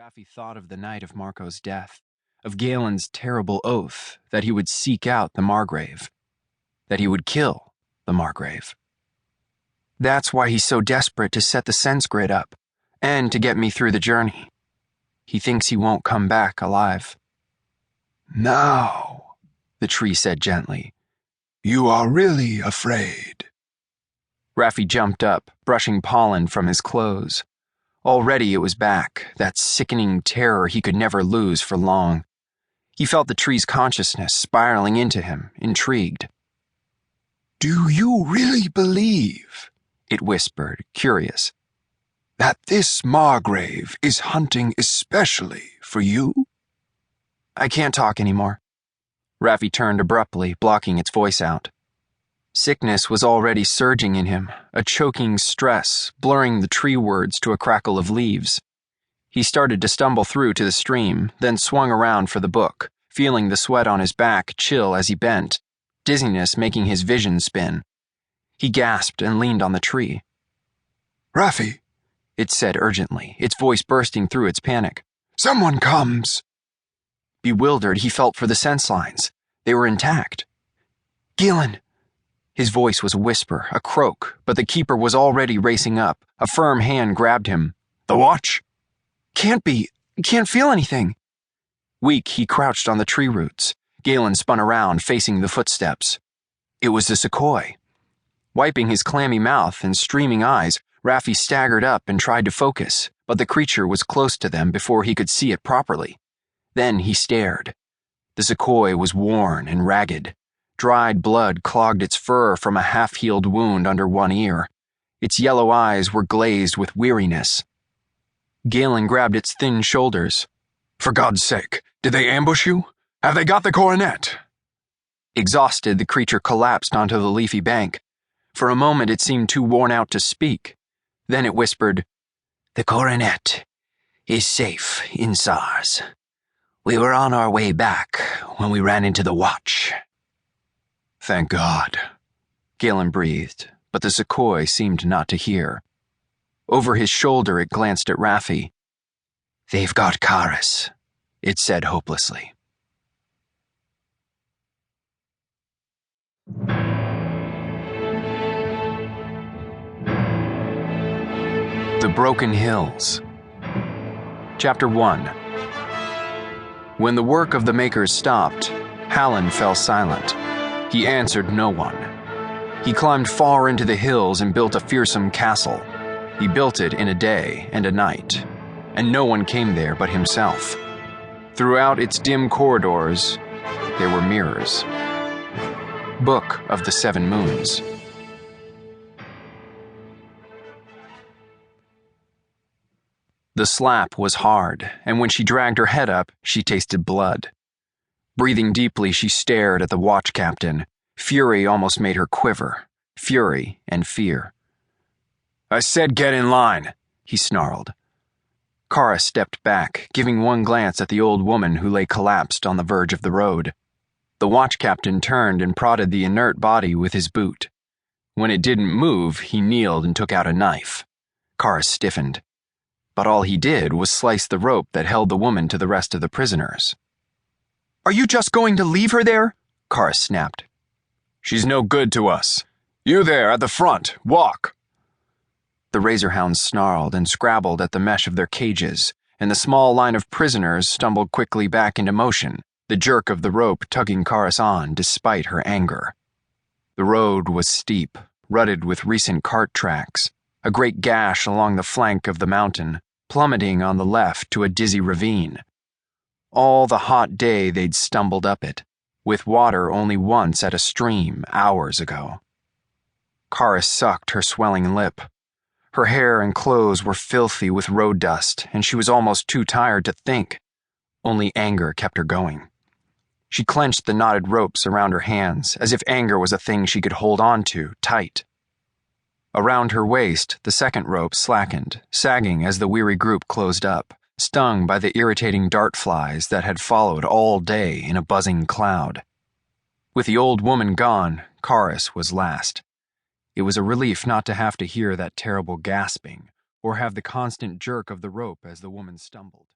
Raffi thought of the night of Marco's death, of Galen's terrible oath that he would seek out the Margrave, that he would kill the Margrave. That's why he's so desperate to set the sense grid up, and to get me through the journey. He thinks he won't come back alive. Now, the tree said gently, you are really afraid. Raffi jumped up, brushing pollen from his clothes. Already it was back, that sickening terror he could never lose for long. He felt the tree's consciousness spiraling into him, intrigued. Do you really believe, it whispered, curious, that this Margrave is hunting especially for you? I can't talk anymore. Raffi turned abruptly, blocking its voice out. Sickness was already surging in him, a choking stress, blurring the tree words to a crackle of leaves. He started to stumble through to the stream, then swung around for the book, feeling the sweat on his back chill as he bent, dizziness making his vision spin. He gasped and leaned on the tree. Raffi, it said urgently, its voice bursting through its panic. Someone comes. Bewildered, he felt for the sense lines. They were intact. Galen! His voice was a whisper, a croak, but the keeper was already racing up. A firm hand grabbed him. The watch? Can't be. Can't feel anything. Weak, he crouched on the tree roots. Galen spun around, facing the footsteps. It was the sequoia. Wiping his clammy mouth and streaming eyes, Raffi staggered up and tried to focus, but the creature was close to them before he could see it properly. Then he stared. The sequoia was worn and ragged. Dried blood clogged its fur from a half-healed wound under one ear. Its yellow eyes were glazed with weariness. Galen grabbed its thin shoulders. For God's sake, did they ambush you? Have they got the coronet? Exhausted, the creature collapsed onto the leafy bank. For a moment it seemed too worn out to speak. Then it whispered, The coronet is safe in SARS. We were on our way back when we ran into the watch. Thank God, Galen breathed, but the sequoia seemed not to hear. Over his shoulder it glanced at Raffi. They've got Karis, it said hopelessly. The Broken Hills. Chapter 1. When the work of the makers stopped, Hallen fell silent. He answered no one. He climbed far into the hills and built a fearsome castle. He built it in a day and a night, and no one came there but himself. Throughout its dim corridors, there were mirrors. Book of the Seven Moons. The slap was hard, and when she dragged her head up, she tasted blood. Breathing deeply, she stared at the watch captain. Fury almost made her quiver. Fury and fear. I said get in line, he snarled. Kara stepped back, giving one glance at the old woman who lay collapsed on the verge of the road. The watch captain turned and prodded the inert body with his boot. When it didn't move, he kneeled and took out a knife. Kara stiffened. But all he did was slice the rope that held the woman to the rest of the prisoners. Are you just going to leave her there? Kara snapped. She's no good to us. You there at the front, walk. The razorhounds snarled and scrabbled at the mesh of their cages, and the small line of prisoners stumbled quickly back into motion, the jerk of the rope tugging Karis on despite her anger. The road was steep, rutted with recent cart tracks, a great gash along the flank of the mountain, plummeting on the left to a dizzy ravine. All the hot day they'd stumbled up it, with water only once at a stream hours ago. Karis sucked her swelling lip. Her hair and clothes were filthy with road dust, and she was almost too tired to think. Only anger kept her going. She clenched the knotted ropes around her hands, as if anger was a thing she could hold on to, tight. Around her waist, the second rope slackened, sagging as the weary group closed up, stung by the irritating dart flies that had followed all day in a buzzing cloud. With the old woman gone, Karis was last. It was a relief not to have to hear that terrible gasping, or have the constant jerk of the rope as the woman stumbled.